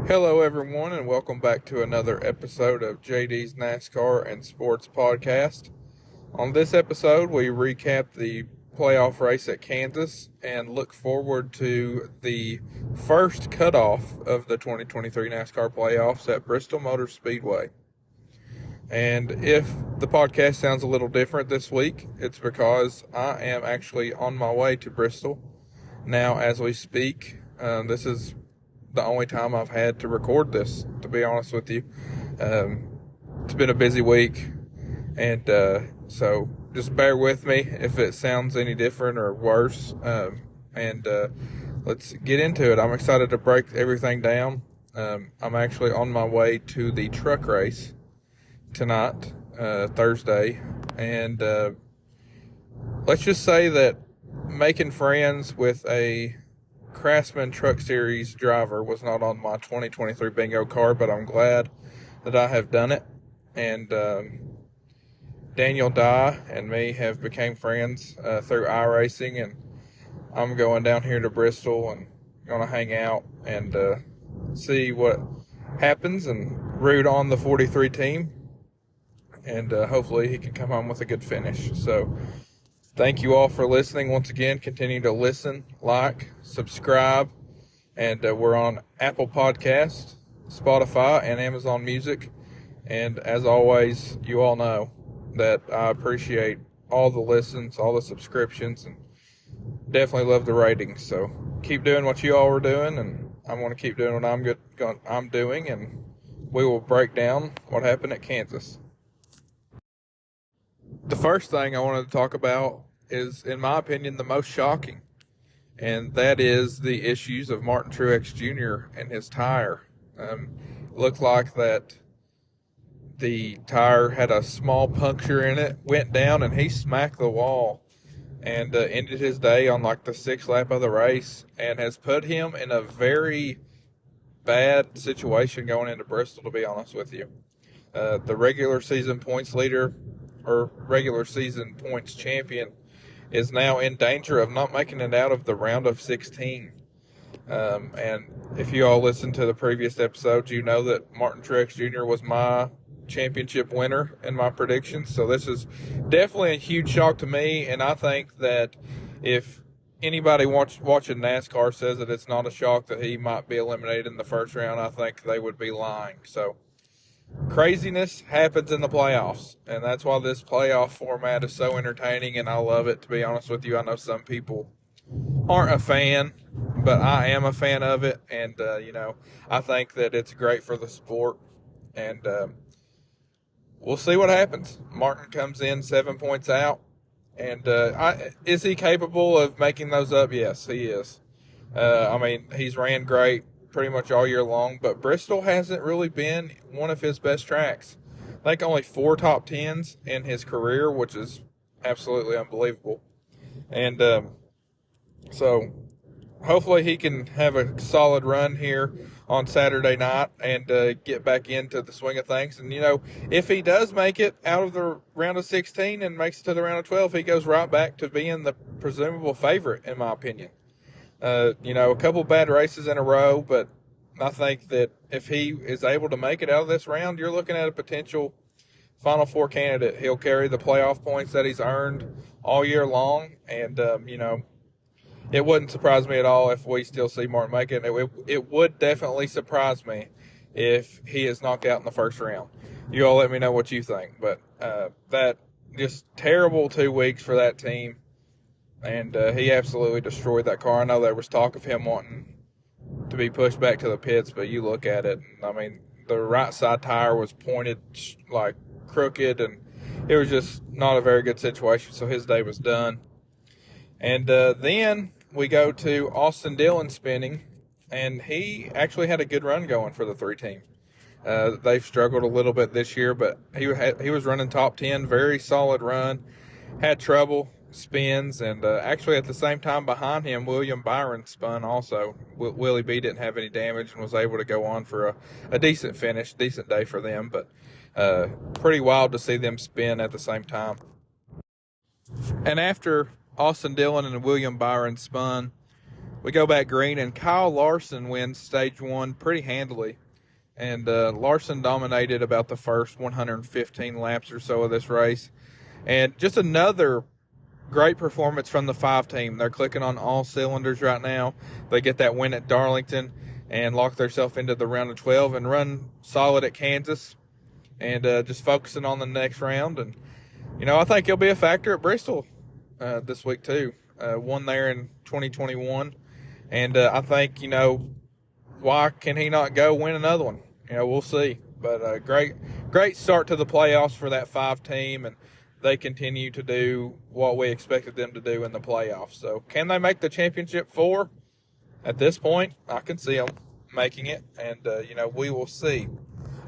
Hello, everyone, and welcome back to another episode of JD's NASCAR and Sports Podcast. On this episode, we recap the playoff race at Kansas and look forward to the first cutoff of the 2023 NASCAR playoffs at Bristol Motor Speedway. And if the podcast sounds a little different this week, it's because I am actually on my way to Bristol now as we speak. This is the only time I've had to record this, to be honest with you. It's been a busy week, and so just bear with me if it sounds any different or worse. Let's get into it. I'm excited to break everything down. I'm actually on my way to the truck race tonight, Thursday, and let's just say that making friends with a Craftsman Truck Series driver was not on my 2023 bingo card, but I'm glad that I have done it. And Daniel Dye and me have become friends through iRacing, and I'm going down here to Bristol and going to hang out and see what happens and root on the 43 team. And hopefully he can come home with a good finish. So thank you all for listening. Once again, continue to listen, like, subscribe, and we're on Apple Podcasts, Spotify, and Amazon Music. And as always, you all know that I appreciate all the listens, all the subscriptions, and definitely love the ratings. So keep doing what you all are doing, and I want to keep doing what I'm doing, and we will break down what happened at Kansas. The first thing I wanted to talk about is, in my opinion, the most shocking, and that is the issues of Martin Truex Jr. and his tire. Looked like that the tire had a small puncture in it, went down, and he smacked the wall and ended his day on like the sixth lap of the race, and has put him in a very bad situation going into Bristol, to be honest with you. The regular season points leader, or regular season points champion, is now in danger of not making it out of the round of 16. And if you all listened to the previous episodes, you know that Martin Truex Jr. was my championship winner in my predictions. So this is definitely a huge shock to me, and I think that if anybody watching NASCAR says that it's not a shock that he might be eliminated in the first round, I think they would be lying. So craziness happens in the playoffs, and that's why this playoff format is so entertaining, and I love it, to be honest with you. I know some people aren't a fan, but I am a fan of it, and I think that it's great for the sport, and we'll see what happens. Martin comes in 7 points out, and is he capable of making those up? Yes, he is. He's ran great pretty much all year long, but Bristol hasn't really been one of his best tracks. I think only 4 top 10s in his career, which is absolutely unbelievable. And so hopefully he can have a solid run here on Saturday night and get back into the swing of things. And, if he does make it out of the round of 16 and makes it to the round of 12, he goes right back to being the presumable favorite, in my opinion. A couple bad races in a row, but I think that if he is able to make it out of this round, you're looking at a potential Final Four candidate. He'll carry the playoff points that he's earned all year long, and, it wouldn't surprise me at all if we still see Martin make it. It would definitely surprise me if he is knocked out in the first round. You all let me know what you think, but that just terrible 2 weeks for that team. And he absolutely destroyed that car. I know there was talk of him wanting to be pushed back to the pits, but you look at it, the right side tire was pointed like crooked, and it was just not a very good situation, so his day was done. And then we go to Austin Dillon spinning, and he actually had a good run going for the 3 team. They've struggled a little bit this year, but he was running top 10, very solid run, had trouble, spins, and actually at the same time behind him, William Byron spun also. Willie B didn't have any damage and was able to go on for a decent finish, decent day for them, but pretty wild to see them spin at the same time. And after Austin Dillon and William Byron spun, we go back green, and Kyle Larson wins stage one pretty handily. And Larson dominated about the first 115 laps or so of this race. And just another great performance from the 5 team. They're clicking on all cylinders right now. They get that win at Darlington and lock themselves into the round of 12 and run solid at Kansas, and just focusing on the next round. And, I think he'll be a factor at Bristol this week too. Won there in 2021. And I think, why can he not go win another one? We'll see. But great start to the playoffs for that 5 team, and they continue to do what we expected them to do in the playoffs. So can they make the championship 4? At this point, I can see them making it, and, we will see.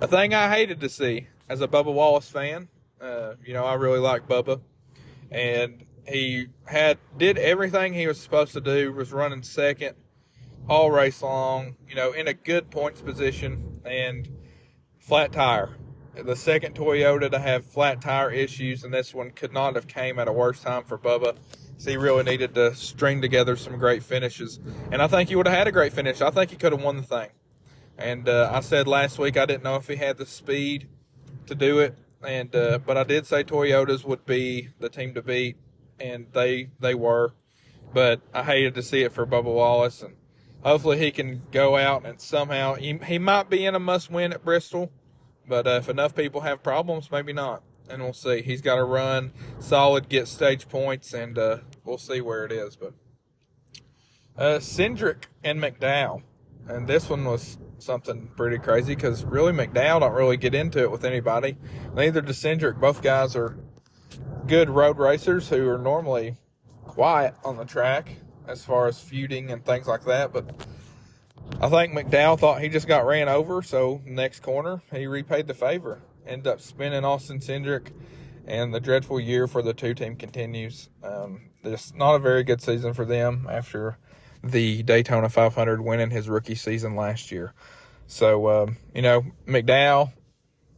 A thing I hated to see as a Bubba Wallace fan, I really like Bubba, and he did everything he was supposed to do, was running second all race long, in a good points position, and flat tire. The second Toyota to have flat tire issues, and this one could not have came at a worse time for Bubba. So he really needed to string together some great finishes. And I think he would have had a great finish. I think he could have won the thing. And I said last week I didn't know if he had the speed to do it. And but I did say Toyotas would be the team to beat, and they were. But I hated to see it for Bubba Wallace, and hopefully he can go out and somehow he might be in a must-win at Bristol, but if enough people have problems, maybe not, and we'll see. He's got to run solid, get stage points, and we'll see where it is. But Cindric and McDowell, and this one was something pretty crazy because really McDowell don't really get into it with anybody. Neither does Cindric. Both guys are good road racers who are normally quiet on the track as far as feuding and things like that, but I think McDowell thought he just got ran over, so next corner he repaid the favor. Ended up spinning Austin Cindric, and the dreadful year for the 2 team continues. It's not a very good season for them after the Daytona 500 winning his rookie season last year. So, McDowell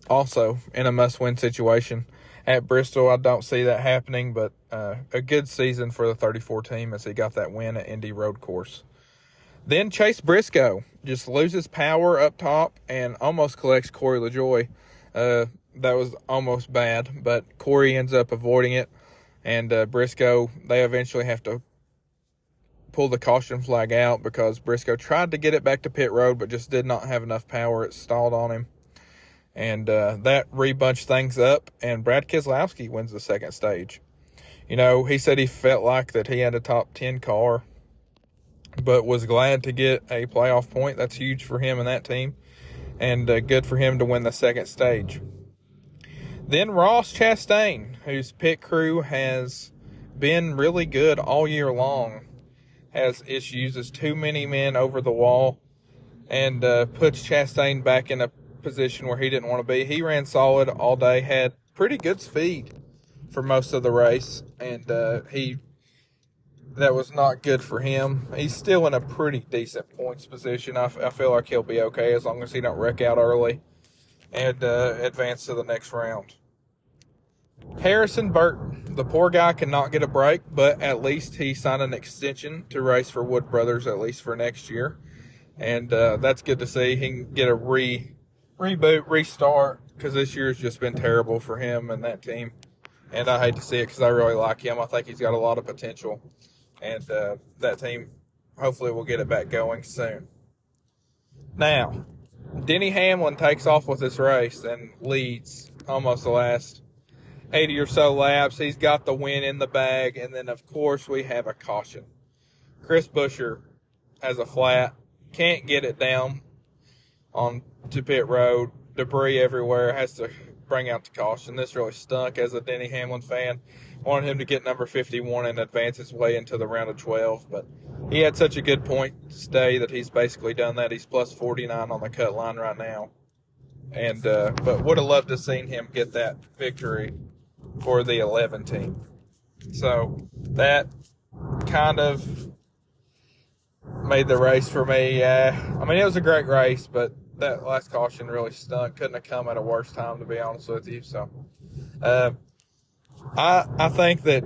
also in a must-win situation. At Bristol, I don't see that happening, but a good season for the 34 team as he got that win at Indy Road Course. Then Chase Briscoe just loses power up top and almost collects Corey LaJoie. That was almost bad, but Corey ends up avoiding it, and Briscoe, they eventually have to pull the caution flag out because Briscoe tried to get it back to pit road but just did not have enough power. It stalled on him. And that rebunched things up, and Brad Keselowski wins the second stage. He said he felt like that he had a top 10 car, but was glad to get a playoff point. That's huge for him and that team, and good for him to win the second stage. Then Ross Chastain, whose pit crew has been really good all year long, has issues as too many men over the wall, and puts Chastain back in a position where he didn't want to be. He ran solid all day, had pretty good speed for most of the race, and that was not good for him. He's still in a pretty decent points position. I feel like he'll be okay as long as he don't wreck out early and advance to the next round. Harrison Burton, the poor guy cannot get a break, but at least he signed an extension to race for Wood Brothers at least for next year, and that's good to see. He can get a reboot, restart, because this year's just been terrible for him and that team. And I hate to see it because I really like him. I think he's got a lot of potential. And that team hopefully will get it back going soon. Now, Denny Hamlin takes off with this race and leads almost the last 80 or so laps. He's got the win in the bag. And then, of course, we have a caution. Chris Buescher has a flat. Can't get it down on to pit road, debris everywhere, has to bring out the caution. This really stunk as a Denny Hamlin fan. Wanted him to get number 51 and advance his way into the round of 12, but he had such a good points day that he's basically done that. He's plus 49 on the cut line right now, and but would have loved to have seen him get that victory for the 11 team. So that kind of made the race for me. I mean, it was a great race, but that last caution really stunk. Couldn't have come at a worse time, to be honest with you. So I think that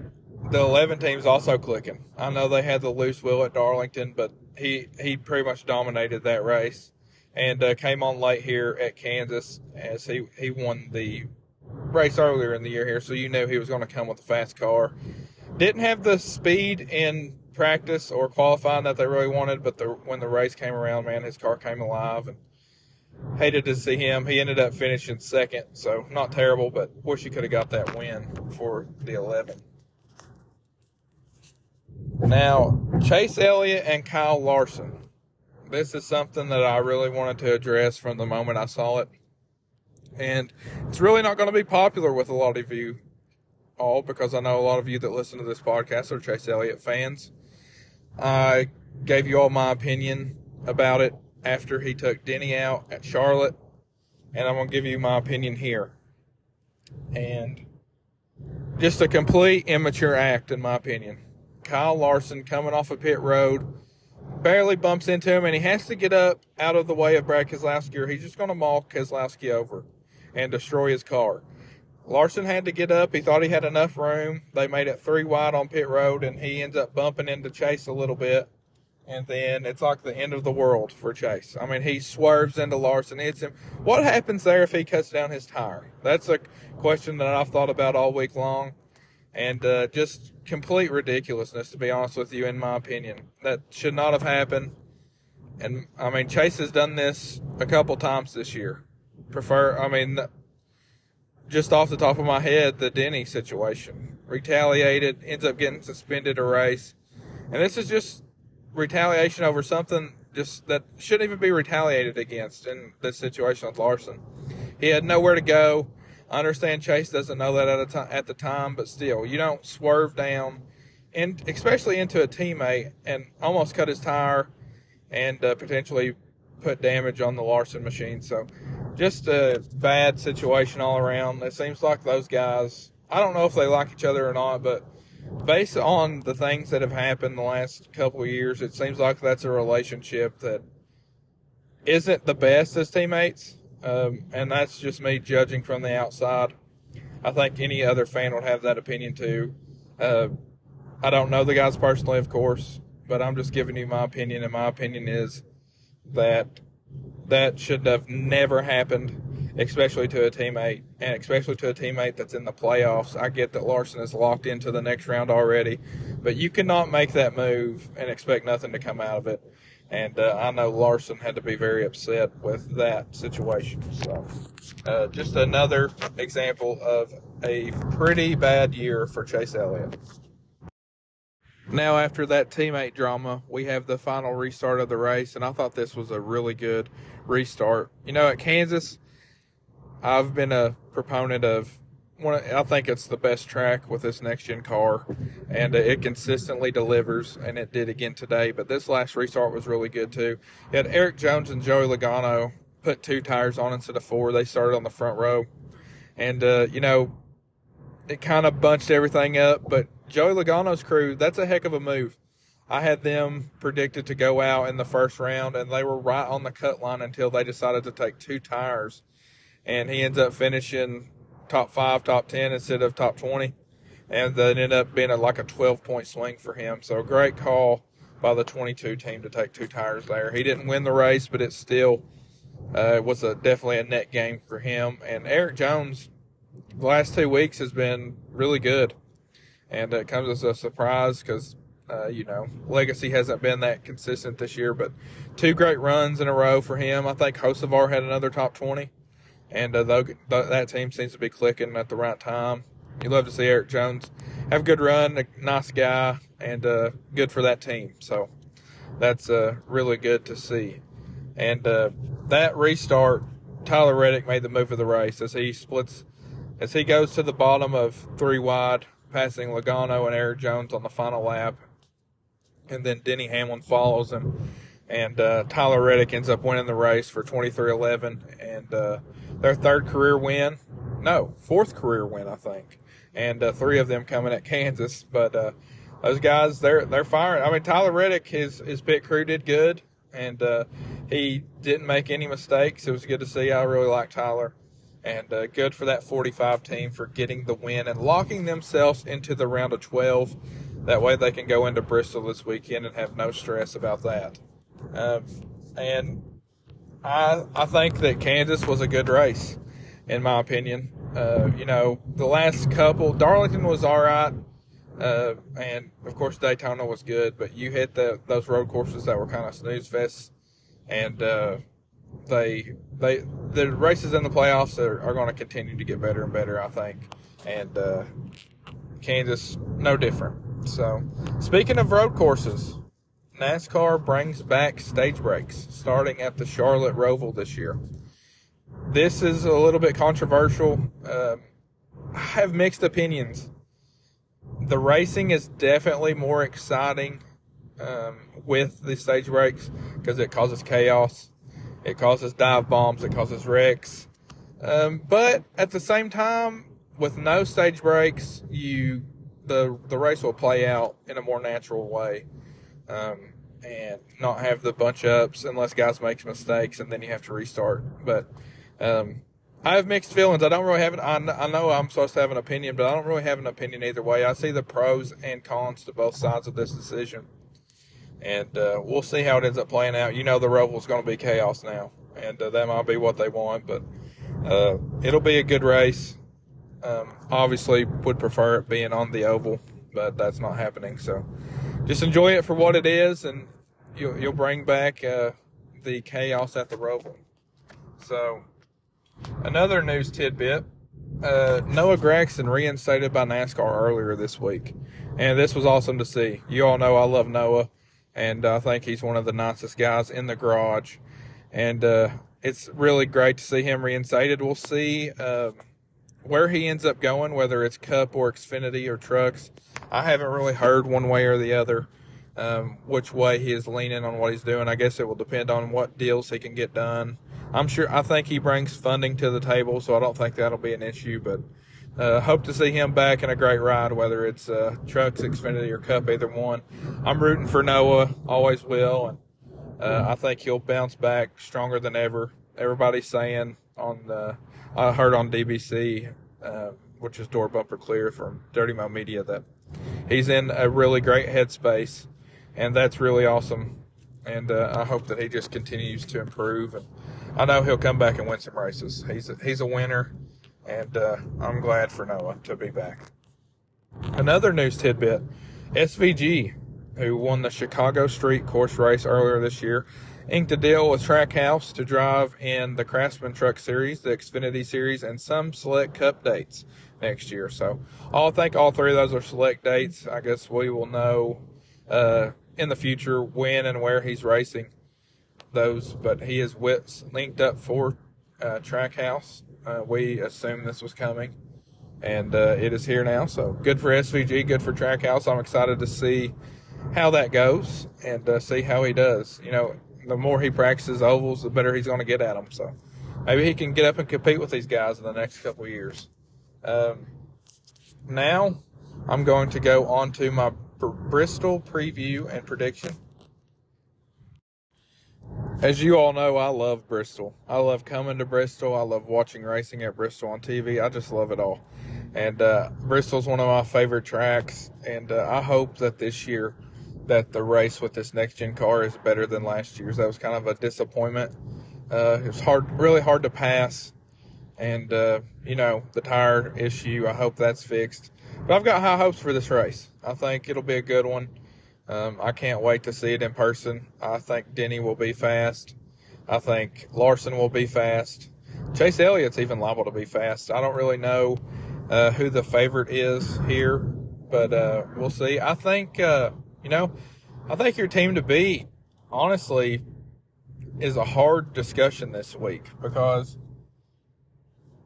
the 11 team's also clicking. I know they had the loose wheel at Darlington, but he pretty much dominated that race and came on late here at Kansas as he won the race earlier in the year here, so you knew he was going to come with a fast car. Didn't have the speed in practice or qualifying that they really wanted, but when the race came around, man, his car came alive, and hated to see him. He ended up finishing second, so not terrible, but wish he could have got that win for the 11. Now, Chase Elliott and Kyle Larson. This is something that I really wanted to address from the moment I saw it. And it's really not going to be popular with a lot of you all, because I know a lot of you that listen to this podcast are Chase Elliott fans. I gave you all my opinion about it after he took Denny out at Charlotte, and I'm going to give you my opinion here. And just a complete immature act, in my opinion. Kyle Larson coming off a pit road, barely bumps into him, and he has to get up out of the way of Brad Keselowski, or he's just going to maul Keselowski over and destroy his car. Larson had to get up. He thought he had enough room. They made it 3 wide on pit road, and he ends up bumping into Chase a little bit. And then it's like the end of the world for Chase. I mean, he swerves into Larson, hits him. What happens there if he cuts down his tire? That's a question that I've thought about all week long. And just complete ridiculousness, to be honest with you, in my opinion. That should not have happened. And, I mean, Chase has done this a couple times this year. Just off the top of my head, the Denny situation. Retaliated, ends up getting suspended a race. And this is just retaliation over something just that shouldn't even be retaliated against in this situation with Larson. He had nowhere to go. I understand Chase doesn't know that at the time, but still, you don't swerve down, and especially into a teammate, and almost cut his tire and potentially put damage on the Larson machine. So just a bad situation all around. It seems like those guys, I don't know if they like each other or not, but based on the things that have happened the last couple of years, it seems like that's a relationship that isn't the best as teammates. And that's just me judging from the outside. I think any other fan would have that opinion too. I don't know the guys personally, of course, but I'm just giving you my opinion, and my opinion is that should have never happened, especially to a teammate, and especially to a teammate that's in the playoffs. I get that Larson is locked into the next round already, but you cannot make that move and expect nothing to come out of it. And I know Larson had to be very upset with that situation. So just another example of a pretty bad year for Chase Elliott. Now, after that teammate drama, we have the final restart of the race, and I thought this was a really good restart. You know, at Kansas, I've been a proponent of I think it's the best track with this next-gen car, and it consistently delivers, and it did again today. But this last restart was really good, too. You had Eric Jones and Joey Logano put 2 tires on instead of 4. They started on the front row. And, it kind of bunched everything up. But Joey Logano's crew, that's a heck of a move. I had them predicted to go out in the first round, and they were right on the cut line until they decided to take 2 tires. And he ends up finishing top 5, top 10 instead of top 20, and then ended up being like a 12-point swing for him. So great call by the 22 team to take 2 tires there. He didn't win the race, but it still was definitely a net gain for him. And Eric Jones, the last 2 weeks has been really good, and it comes as a surprise because Legacy hasn't been that consistent this year. But 2 great runs in a row for him. I think Hocevar had another top 20. And that team seems to be clicking at the right time. You love to see Eric Jones have a good run, a nice guy, and good for that team. So that's really good to see. And that restart, Tyler Reddick made the move of the race as he goes to the bottom of 3 wide, passing Logano and Eric Jones on the final lap. And then Denny Hamlin follows him. And Tyler Reddick ends up winning the race for 23-11, and their 4th career win, I think. And 3 of them coming at Kansas. But those guys, they're firing. I mean, Tyler Reddick, his pit crew did good, and he didn't make any mistakes. It was good to see. I really like Tyler. And good for that 45 team for getting the win and locking themselves into the round of 12. That way they can go into Bristol this weekend and have no stress about that. And I think that Kansas was a good race, in my opinion. The last couple, Darlington was all right. And, of course, Daytona was good. But you hit those road courses that were kind of snooze fests. And the races in the playoffs are going to continue to get better and better, I think. And Kansas, no different. So, speaking of road courses, NASCAR brings back stage breaks starting at the Charlotte Roval this year. This is a little bit controversial. I have mixed opinions. The racing is definitely more exciting with the stage breaks because it causes chaos. It causes dive bombs. It causes wrecks. But at the same time, with no stage breaks, the race will play out in a more natural way. And not have the bunch ups unless guys make mistakes and then you have to restart. But I have mixed feelings. I don't really have I know I'm supposed to have an opinion, but I don't really have an opinion either way. I see the pros and cons to both sides of this decision. And we'll see how it ends up playing out. The Roval's going to be chaos now. And that might be what they want. But it'll be a good race. Obviously would prefer it being on the oval, but that's not happening. So just enjoy it for what it is, and you'll bring back the chaos at the Roval. So another news tidbit, Noah Gragson reinstated by NASCAR earlier this week, and this was awesome to see. You all know I love Noah, and I think he's one of the nicest guys in the garage, and it's really great to see him reinstated. We'll see where he ends up going, whether it's Cup or Xfinity or trucks. I haven't really heard one way or the other which way he is leaning on what he's doing. I guess it will depend on what deals he can get done. I think he brings funding to the table, so I don't think that'll be an issue, but hope to see him back in a great ride, whether it's trucks, Xfinity, or Cup, either one. I'm rooting for Noah, always will, and I think he'll bounce back stronger than ever. Everybody's saying I heard on DBC, which is Door Bumper Clear from Dirty Mo Media, that he's in a really great headspace, and that's really awesome. And I hope that he just continues to improve. And I know he'll come back and win some races. He's a winner, and I'm glad for Noah to be back. Another news tidbit, SVG, who won the Chicago Street Course race earlier this year, inked a deal with Trackhouse to drive in the Craftsman Truck Series, the Xfinity Series, and some select Cup dates next year. So I think all three of those are select dates. I guess we will know in the future when and where he's racing those. But he is linked up for Trackhouse. We assumed this was coming, and it is here now. So good for SVG, good for Trackhouse. I'm excited to see how that goes and see how he does. The more he practices ovals, the better he's going to get at them. So maybe he can get up and compete with these guys in the next couple of years. Now I'm going to go on to my Bristol preview and prediction. As you all know, I love Bristol. I love coming to Bristol. I love watching racing at Bristol on TV. I just love it all. And Bristol's one of my favorite tracks. And I hope that this year that the race with this next-gen car is better than last year's. That was kind of a disappointment. It was really hard to pass. And, the tire issue, I hope that's fixed. But I've got high hopes for this race. I think it'll be a good one. I can't wait to see it in person. I think Denny will be fast. I think Larson will be fast. Chase Elliott's even liable to be fast. I don't really know who the favorite is here, but we'll see. I think, I think your team to beat, honestly, is a hard discussion this week because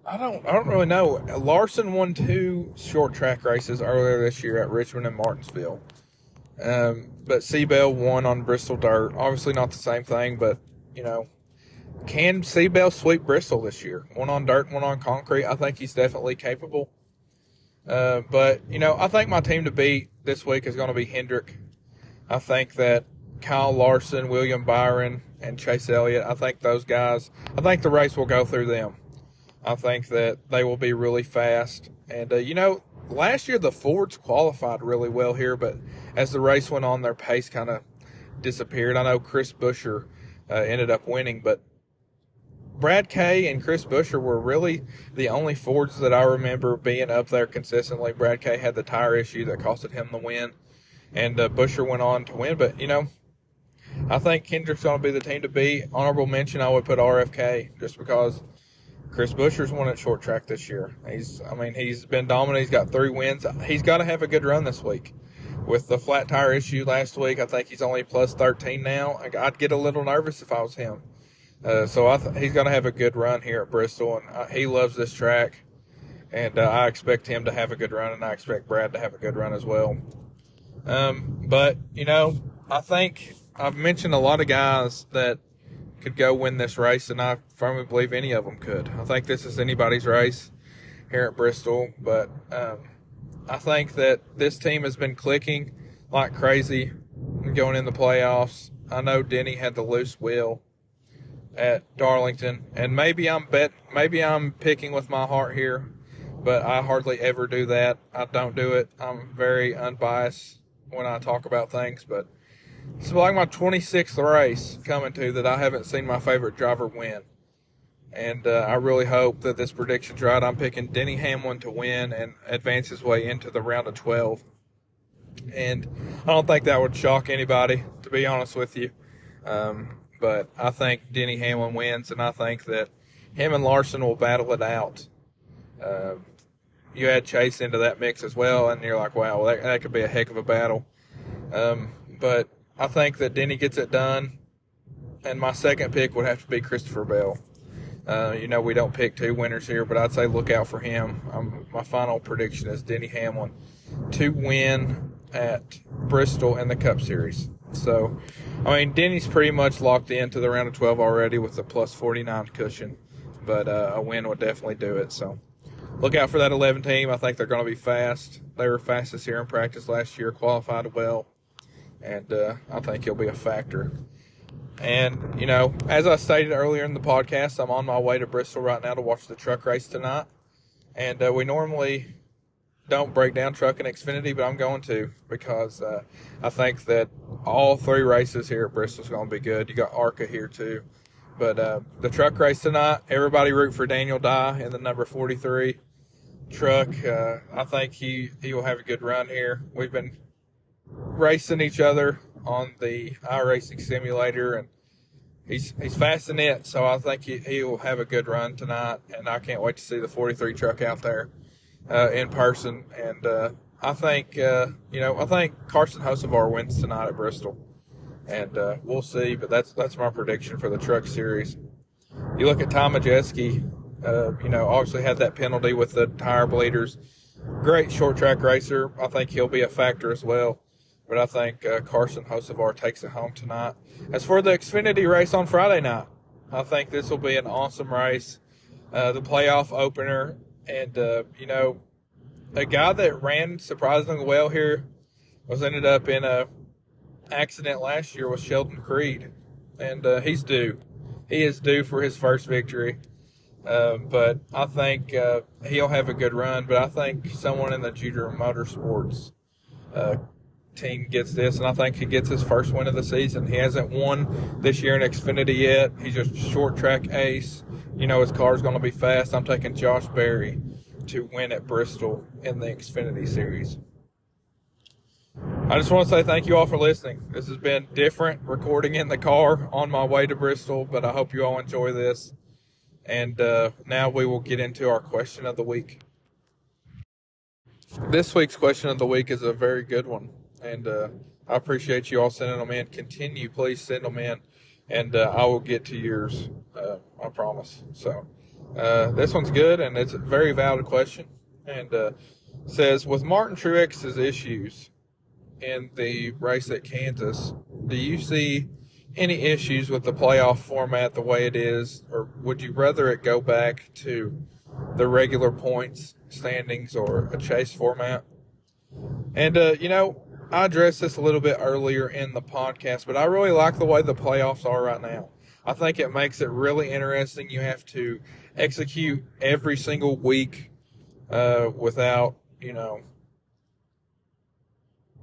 I don't really know. Larson won 2 short track races earlier this year at Richmond and Martinsville. But Seabell won on Bristol dirt. Obviously not the same thing, but, can Seabell sweep Bristol this year? One on dirt, one on concrete. I think he's definitely capable. But, I think my team to beat this week is going to be Hendrick. I think that Kyle Larson, William Byron, and Chase Elliott, I think those guys, I think the race will go through them. I think that they will be really fast. And, last year the Fords qualified really well here, but as the race went on, their pace kind of disappeared. I know Chris Buescher ended up winning, but Brad Kay and Chris Buescher were really the only Fords that I remember being up there consistently. Brad Kay had the tire issue that costed him the win, and Buescher went on to win. But, I think Kendrick's going to be the team to beat. Honorable mention, I would put RFK just because Chris Buescher's won at short track this year. He's been dominant. He's got 3 wins. He's got to have a good run this week. With the flat tire issue last week, I think he's only plus 13 now. I'd get a little nervous if I was him. So he's going to have a good run here at Bristol, and he loves this track. And I expect him to have a good run, and I expect Brad to have a good run as well. But, I think I've mentioned a lot of guys that could go win this race, and I firmly believe any of them could. I think this is anybody's race here at Bristol, but I think that this team has been clicking like crazy going in the playoffs. I know Denny had the loose wheel at Darlington, and maybe I'm picking with my heart here, but I hardly ever do that. I don't do it. I'm very unbiased when I talk about things, but it's like my 26th race coming to that I haven't seen my favorite driver win. And I really hope that this prediction's right. I'm picking Denny Hamlin to win and advance his way into the round of 12. And I don't think that would shock anybody, to be honest with you. But I think Denny Hamlin wins, and I think that him and Larson will battle it out. You add Chase into that mix as well, and you're like, wow, that could be a heck of a battle. But I think that Denny gets it done, and my second pick would have to be Christopher Bell. We don't pick 2 winners here, but I'd say look out for him. My final prediction is Denny Hamlin to win at Bristol in the Cup Series. So, Denny's pretty much locked into the round of 12 already with the plus 49 cushion, but a win would definitely do it. So, look out for that 11 team. I think they're going to be fast. They were fastest here in practice last year, qualified well, and I think he'll be a factor. And, as I stated earlier in the podcast, I'm on my way to Bristol right now to watch the truck race tonight. And we normally don't break down truck and Xfinity, but I'm going to because I think that all 3 races here at Bristol is going to be good. You got ARCA here too. But the truck race tonight, everybody root for Daniel Dye in the number 43 truck. I think he will have a good run here. We've been racing each other on the iRacing simulator, and he's fast in it, so I think he will have a good run tonight, and I can't wait to see the 43 truck out there in person. And I think Carson Hocevar wins tonight at Bristol, and we'll see, but that's my prediction for the truck series. You look at Tom Majeski, obviously had that penalty with the tire bleeders. Great short track racer. I think he'll be a factor as well. But I think Carson Hocevar takes it home tonight. As for the Xfinity race on Friday night, I think this will be an awesome race. The playoff opener. And, a guy that ran surprisingly well here ended up in a accident last year was Sheldon Creed. And he's due. He is due for his first victory. But I think he'll have a good run. But I think someone in the Junior Motorsports team gets this, and I think he gets his first win of the season. He hasn't won this year in Xfinity yet. He's just a short track ace. His car's going to be fast. I'm taking Josh Berry to win at Bristol in the Xfinity series. I just want to say thank you all for listening. This has been different recording in the car on my way to Bristol, but I hope you all enjoy this. And now we will get into our question of the week. This week's question of the week is a very good one. And I appreciate you all sending them in. Please send them in, and I will get to yours, I promise. So this one's good, and it's a very valid question. And says, with Martin Truex's issues in the race at Kansas, do you see any issues with the playoff format the way it is, or would you rather it go back to the regular points standings or a chase format? And, I addressed this a little bit earlier in the podcast, but I really like the way the playoffs are right now. I think it makes it really interesting. You have to execute every single week without,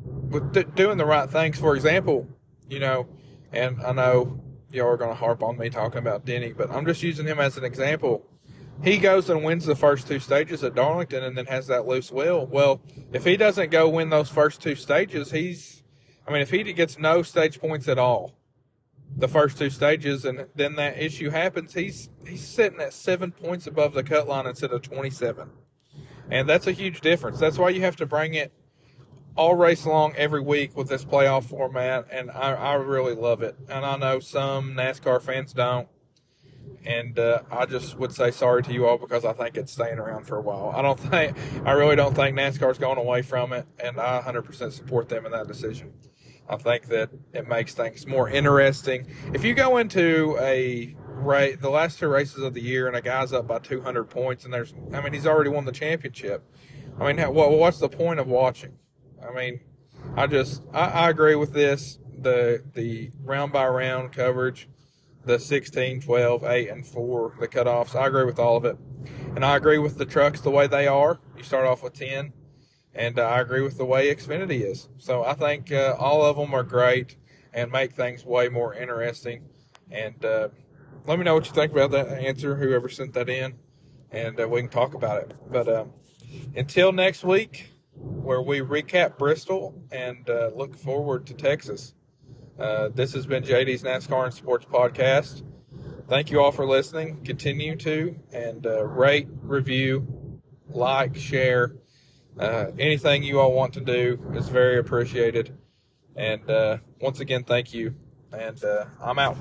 with doing the right things. For example, and I know y'all are going to harp on me talking about Denny, but I'm just using him as an example. He goes and wins the first two stages at Darlington and then has that loose wheel. Well, if he doesn't go win those first two stages, if he gets no stage points at all, the first two stages, and then that issue happens, he's sitting at 7 points above the cut line instead of 27. And that's a huge difference. That's why you have to bring it all race long every week with this playoff format, and I really love it. And I know some NASCAR fans don't, and I just would say sorry to you all because I think it's staying around for a while. I really don't think NASCAR's going away from it, and I 100% support them in that decision. I think that it makes things more interesting. If you go into the last two races of the year and a guy's up by 200 points and he's already won the championship. What's the point of watching? I agree with this. The round by round coverage, the 16, 12, 8, and 4, the cutoffs. I agree with all of it. And I agree with the trucks the way they are. You start off with 10. And I agree with the way Xfinity is. So I think all of them are great and make things way more interesting. And let me know what you think about that answer, whoever sent that in, and we can talk about it. But until next week, where we recap Bristol and look forward to Texas, this has been JD's NASCAR and Sports Podcast. Thank you all for listening. Continue to and rate, review, like, share. Anything you all want to do is very appreciated. And once again, thank you. And I'm out.